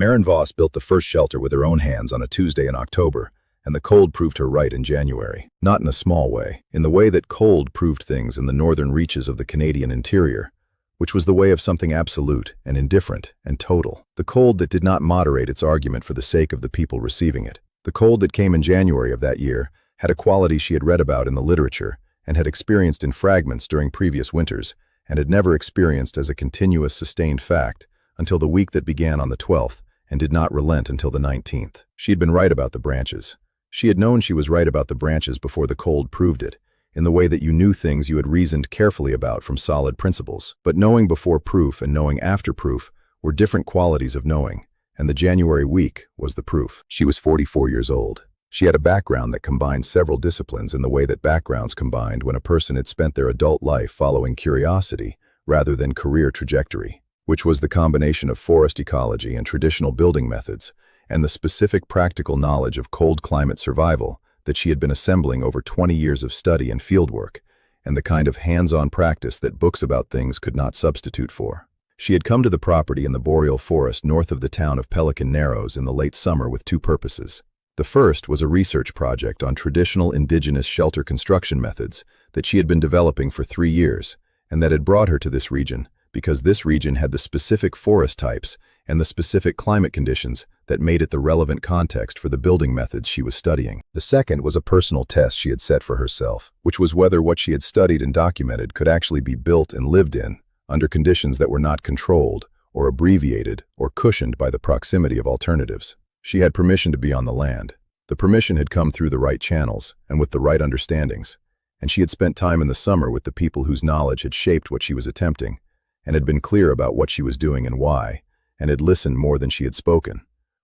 Maren Voss built the first shelter with her own hands on a Tuesday in October, and the cold proved her right in January. Not in a small way, in the way that cold proved things in the northern reaches of the Canadian interior, which was the way of something absolute and indifferent and total. The cold that did not moderate its argument for the sake of the people receiving it. The cold that came in January of that year had a quality she had read about in the literature and had experienced in fragments during previous winters, and had never experienced as a continuous sustained fact until the week that began on the 12th and did not relent until the 19th. She had been right about the branches. She had known she was right about the branches before the cold proved it, in the way that you knew things you had reasoned carefully about from solid principles. But knowing before proof and knowing after proof were different qualities of knowing, and the January week was the proof. She was 44 years old. She had a background that combined several disciplines in the way that backgrounds combined when a person had spent their adult life following curiosity rather than career trajectory, which was the combination of forest ecology and traditional building methods, and the specific practical knowledge of cold climate survival that she had been assembling over 20 years of study and fieldwork, and the kind of hands-on practice that books about things could not substitute for. She had come to the property in the boreal forest north of the town of Pelican Narrows in the late summer with two purposes. The first was a research project on traditional indigenous shelter construction methods that she had been developing for 3 years, and that had brought her to this region because this region had the specific forest types and the specific climate conditions that made it the relevant context for the building methods she was studying. The second was a personal test she had set for herself, which was whether what she had studied and documented could actually be built and lived in under conditions that were not controlled or abbreviated or cushioned by the proximity of alternatives. She had permission to be on the land. The permission had come through the right channels and with the right understandings, and she had spent time in the summer with the people whose knowledge had shaped what she was attempting, and had been clear about what she was doing and why, and had listened more than she had spoken,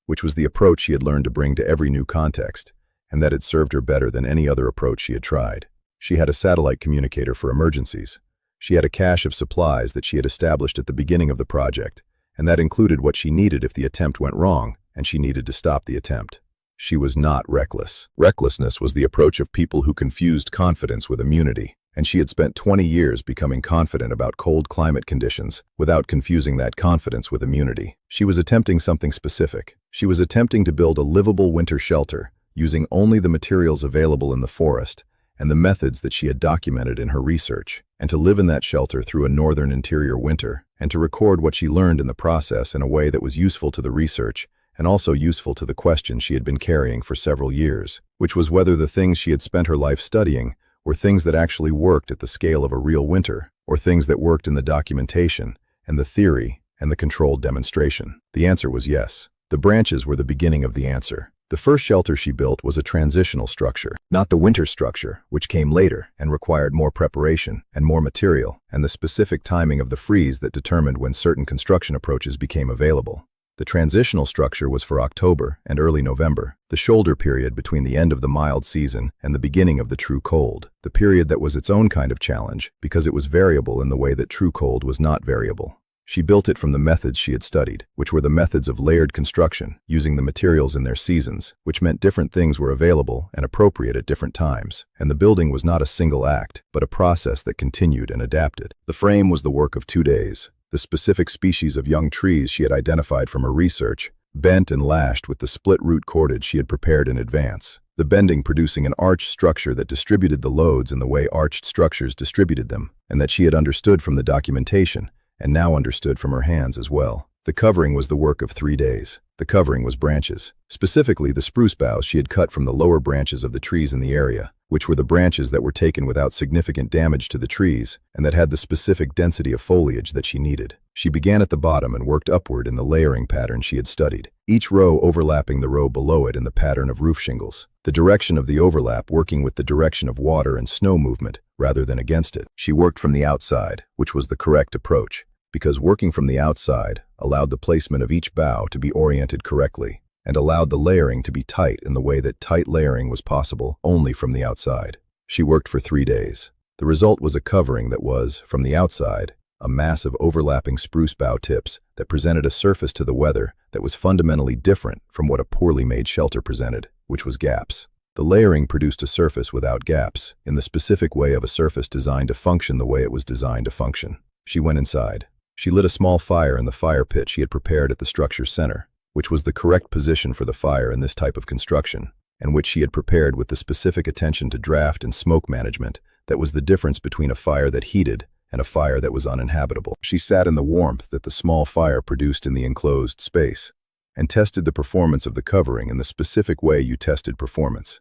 which was the approach she had learned to bring to every new context, and that had served her better than any other approach she had tried. She had a satellite communicator for emergencies. She had a cache of supplies that she had established at the beginning of the project, and that included what she needed if the attempt went wrong, and she needed to stop the attempt. She was not reckless. Recklessness was the approach of people who confused confidence with immunity, and she had spent 20 years becoming confident about cold climate conditions without confusing that confidence with immunity. She was attempting something specific. She was attempting to build a livable winter shelter using only the materials available in the forest and the methods that she had documented in her research, and to live in that shelter through a northern interior winter, and to record what she learned in the process in a way that was useful to the research and also useful to the question she had been carrying for several years, which was whether the things she had spent her life studying were things that actually worked at the scale of a real winter, or things that worked in the documentation and the theory and the controlled demonstration. The answer was yes. The branches were the beginning of the answer. The first shelter she built was a transitional structure, not the winter structure, which came later and required more preparation and more material and the specific timing of the freeze that determined when certain construction approaches became available. The transitional structure was for October and early November, the shoulder period between the end of the mild season and the beginning of the true cold, the period that was its own kind of challenge because it was variable in the way that true cold was not variable. She built it from the methods she had studied, which were the methods of layered construction, using the materials in their seasons, which meant different things were available and appropriate at different times, and the building was not a single act, but a process that continued and adapted. The frame was the work of 2 days. The specific species of young trees she had identified from her research, bent and lashed with the split root cordage she had prepared in advance, the bending producing an arched structure that distributed the loads in the way arched structures distributed them, and that she had understood from the documentation, and now understood from her hands as well. The covering was the work of 3 days. The covering was branches, specifically the spruce boughs she had cut from the lower branches of the trees in the area, which were the branches that were taken without significant damage to the trees and that had the specific density of foliage that she needed. She began at the bottom and worked upward in the layering pattern she had studied, each row overlapping the row below it in the pattern of roof shingles, the direction of the overlap working with the direction of water and snow movement rather than against it. She worked from the outside, which was the correct approach, because working from the outside allowed the placement of each bough to be oriented correctly and allowed the layering to be tight in the way that tight layering was possible only from the outside. She worked for 3 days. The result was a covering that was, from the outside, a mass of overlapping spruce bough tips that presented a surface to the weather that was fundamentally different from what a poorly made shelter presented, which was gaps. The layering produced a surface without gaps, in the specific way of a surface designed to function the way it was designed to function. She went inside. She lit a small fire in the fire pit she had prepared at the structure's center, which was the correct position for the fire in this type of construction, and which she had prepared with the specific attention to draft and smoke management that was the difference between a fire that heated and a fire that was uninhabitable. She sat in the warmth that the small fire produced in the enclosed space and tested the performance of the covering in the specific way you tested performance,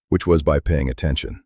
which was by paying attention.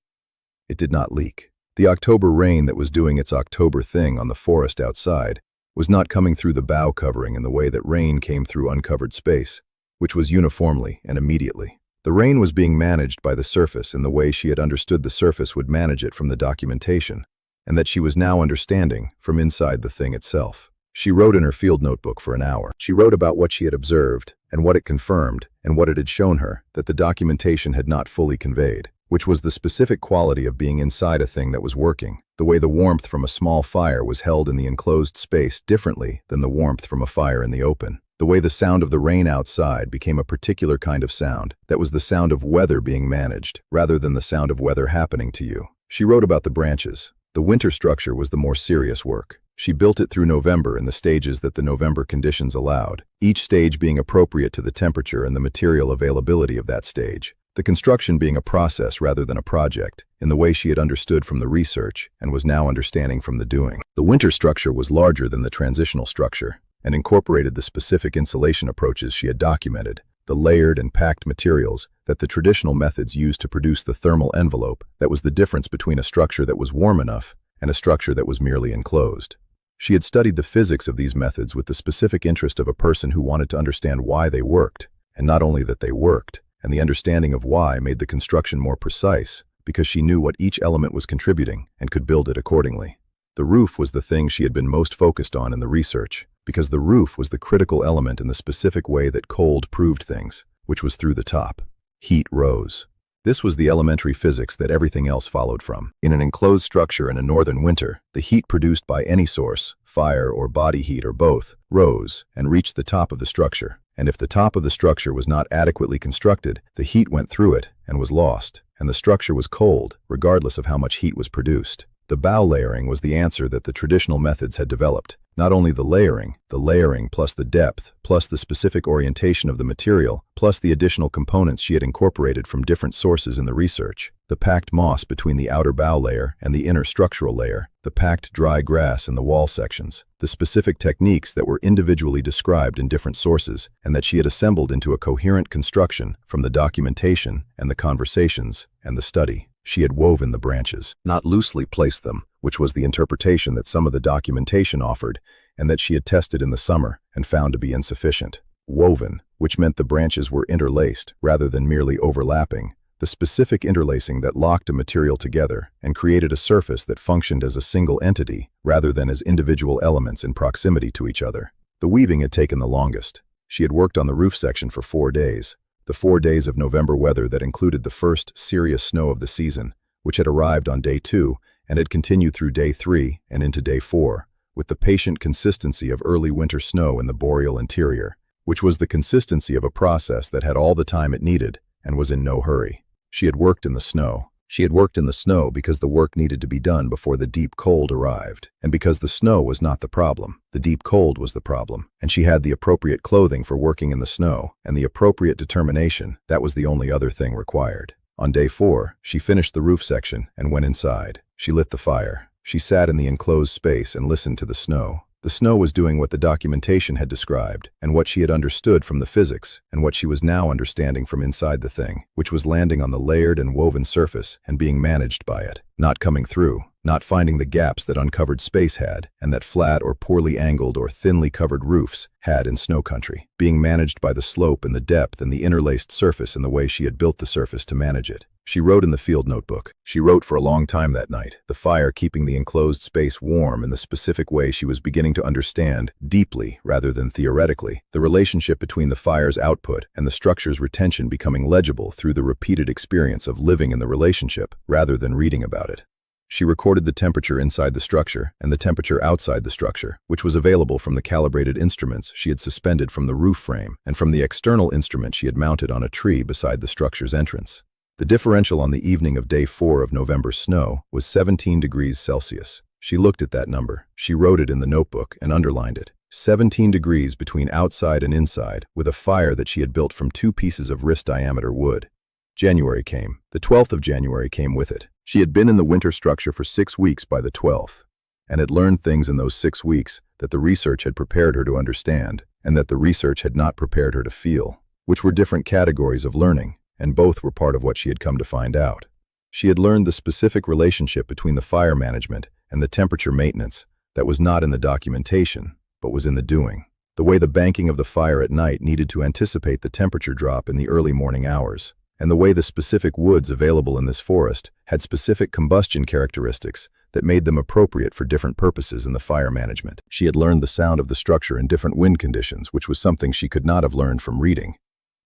It did not leak. The October rain that was doing its October thing on the forest outside was not coming through the bough covering in the way that rain came through uncovered space, which was uniformly and immediately. The rain was being managed by the surface in the way she had understood the surface would manage it from the documentation, and that she was now understanding from inside the thing itself. She wrote in her field notebook for an hour. She wrote about what she had observed and what it confirmed and what it had shown her that the documentation had not fully conveyed, which was the specific quality of being inside a thing that was working, the way the warmth from a small fire was held in the enclosed space differently than the warmth from a fire in the open, the way the sound of the rain outside became a particular kind of sound that was the sound of weather being managed rather than the sound of weather happening to you. She wrote about the branches. The winter structure was the more serious work. She built it through November in the stages that the November conditions allowed, each stage being appropriate to the temperature and the material availability of that stage. The construction being a process rather than a project, in the way she had understood from the research and was now understanding from the doing. The winter structure was larger than the transitional structure and incorporated the specific insulation approaches she had documented, the layered and packed materials that the traditional methods used to produce the thermal envelope that was the difference between a structure that was warm enough and a structure that was merely enclosed. She had studied the physics of these methods with the specific interest of a person who wanted to understand why they worked, and not only that they worked, and the understanding of why made the construction more precise, because she knew what each element was contributing and could build it accordingly. The roof was the thing she had been most focused on in the research, because the roof was the critical element in the specific way that cold proved things, which was through the top. Heat rose. This was the elementary physics that everything else followed from. In an enclosed structure in a northern winter, the heat produced by any source, fire or body heat or both, rose and reached the top of the structure. And if the top of the structure was not adequately constructed, the heat went through it and was lost, and the structure was cold, regardless of how much heat was produced. The bow layering was the answer that the traditional methods had developed. Not only the layering plus the depth, plus the specific orientation of the material, plus the additional components she had incorporated from different sources in the research. The packed moss between the outer bow layer and the inner structural layer, the packed dry grass in the wall sections, the specific techniques that were individually described in different sources and that she had assembled into a coherent construction from the documentation and the conversations and the study. She had woven the branches, not loosely placed them, which was the interpretation that some of the documentation offered and that she had tested in the summer and found to be insufficient. Woven, which meant the branches were interlaced rather than merely overlapping, the specific interlacing that locked a material together and created a surface that functioned as a single entity rather than as individual elements in proximity to each other. The weaving had taken the longest. She had worked on the roof section for 4 days. The 4 days of November weather that included the first serious snow of the season, which had arrived on day 2 and had continued through day 3 and into day 4, with the patient consistency of early winter snow in the boreal interior, which was the consistency of a process that had all the time it needed and was in no hurry. She had worked in the snow. She had worked in the snow because the work needed to be done before the deep cold arrived, and because the snow was not the problem. The deep cold was the problem, and she had the appropriate clothing for working in the snow, and the appropriate determination. That was the only other thing required. On day 4, she finished the roof section and went inside. She lit the fire. She sat in the enclosed space and listened to the snow. The snow was doing what the documentation had described, and what she had understood from the physics, and what she was now understanding from inside the thing, which was landing on the layered and woven surface and being managed by it, not coming through, not finding the gaps that uncovered space had, and that flat or poorly angled or thinly covered roofs had in snow country, being managed by the slope and the depth and the interlaced surface in the way she had built the surface to manage it. She wrote in the field notebook. She wrote for a long time that night, the fire keeping the enclosed space warm in the specific way she was beginning to understand, deeply rather than theoretically, the relationship between the fire's output and the structure's retention becoming legible through the repeated experience of living in the relationship rather than reading about it. She recorded the temperature inside the structure and the temperature outside the structure, which was available from the calibrated instruments she had suspended from the roof frame and from the external instrument she had mounted on a tree beside the structure's entrance. The differential on the evening of day 4 of November's snow was 17 degrees Celsius. She looked at that number. She wrote it in the notebook and underlined it. 17 degrees between outside and inside, with a fire that she had built from 2 pieces of wrist-diameter wood. January came. The 12th of January came with it. She had been in the winter structure for 6 weeks by the 12th, and had learned things in those 6 weeks that the research had prepared her to understand, and that the research had not prepared her to feel, which were different categories of learning, and both were part of what she had come to find out. She had learned the specific relationship between the fire management and the temperature maintenance that was not in the documentation, but was in the doing. The way the banking of the fire at night needed to anticipate the temperature drop in the early morning hours, and the way the specific woods available in this forest had specific combustion characteristics that made them appropriate for different purposes in the fire management. She had learned the sound of the structure in different wind conditions, which was something she could not have learned from reading.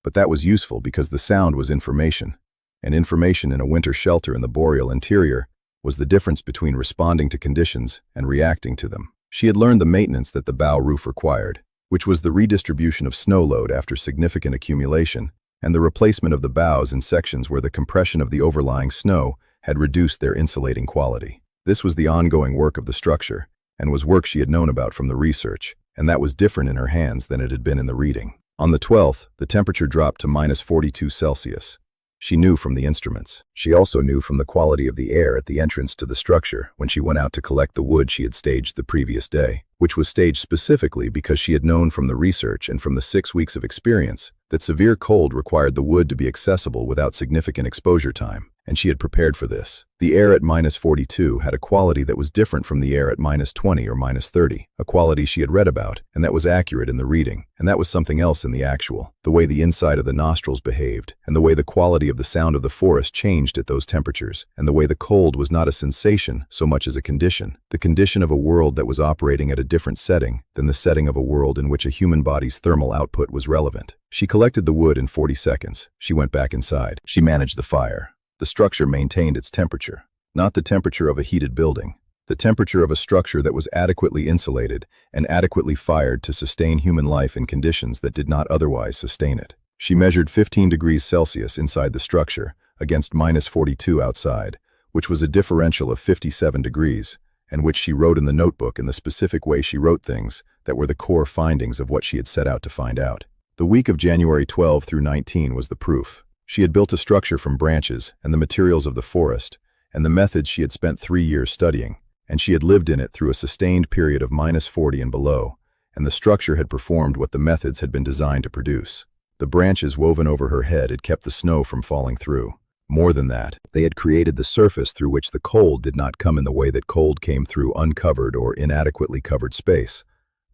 But that was useful because the sound was information, and information in a winter shelter in the boreal interior was the difference between responding to conditions and reacting to them. She had learned the maintenance that the bow roof required, which was the redistribution of snow load after significant accumulation, and the replacement of the bows in sections where the compression of the overlying snow had reduced their insulating quality. This was the ongoing work of the structure, and was work she had known about from the research, and that was different in her hands than it had been in the reading. On the 12th, the temperature dropped to -42°C. She knew from the instruments. She also knew from the quality of the air at the entrance to the structure when she went out to collect the wood she had staged the previous day, which was staged specifically because she had known from the research and from the 6 weeks of experience that severe cold required the wood to be accessible without significant exposure time, and she had prepared for this. The air at -42 had a quality that was different from the air at -20 or -30, a quality she had read about, and that was accurate in the reading, and that was something else in the actual, the way the inside of the nostrils behaved, and the way the quality of the sound of the forest changed at those temperatures, and the way the cold was not a sensation so much as a condition, the condition of a world that was operating at a different setting than the setting of a world in which a human body's thermal output was relevant. She collected the wood in 40 seconds. She went back inside. She managed the fire. The structure maintained its temperature, not the temperature of a heated building, the temperature of a structure that was adequately insulated and adequately fired to sustain human life in conditions that did not otherwise sustain it. She measured 15 degrees Celsius inside the structure against -42 outside, which was a differential of 57 degrees, and which she wrote in the notebook in the specific way she wrote things that were the core findings of what she had set out to find out. The week of January 12 through 19 was the proof. She had built a structure from branches and the materials of the forest, and the methods she had spent 3 years studying, and she had lived in it through a sustained period of -40 and below, and the structure had performed what the methods had been designed to produce. The branches woven over her head had kept the snow from falling through. More than that, they had created the surface through which the cold did not come in the way that cold came through uncovered or inadequately covered space.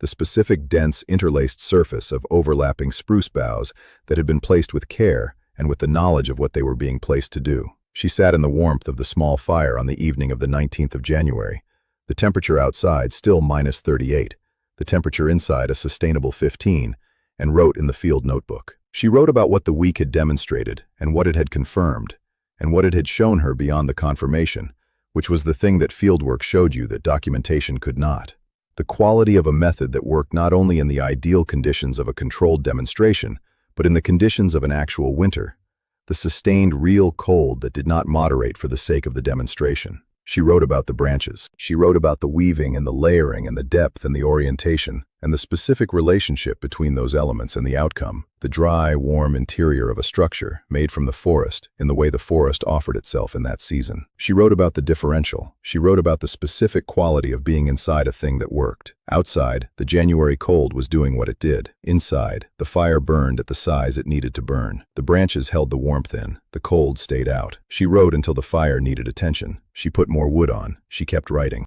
The specific dense interlaced surface of overlapping spruce boughs that had been placed with care and with the knowledge of what they were being placed to do. She sat in the warmth of the small fire on the evening of the 19th of January, the temperature outside still -38, the temperature inside a sustainable 15, and wrote in the field notebook. She wrote about what the week had demonstrated and what it had confirmed, and what it had shown her beyond the confirmation, which was the thing that fieldwork showed you that documentation could not. The quality of a method that worked not only in the ideal conditions of a controlled demonstration, but in the conditions of an actual winter, the sustained real cold that did not moderate for the sake of the demonstration. She wrote about the branches. She wrote about the weaving and the layering and the depth and the orientation, and the specific relationship between those elements and the outcome, the dry, warm interior of a structure made from the forest in the way the forest offered itself in that season. She wrote about the differential. She wrote about the specific quality of being inside a thing that worked. Outside, the January cold was doing what it did. Inside, the fire burned at the size it needed to burn. The branches held the warmth in. The cold stayed out. She wrote until the fire needed attention. She put more wood on. She kept writing.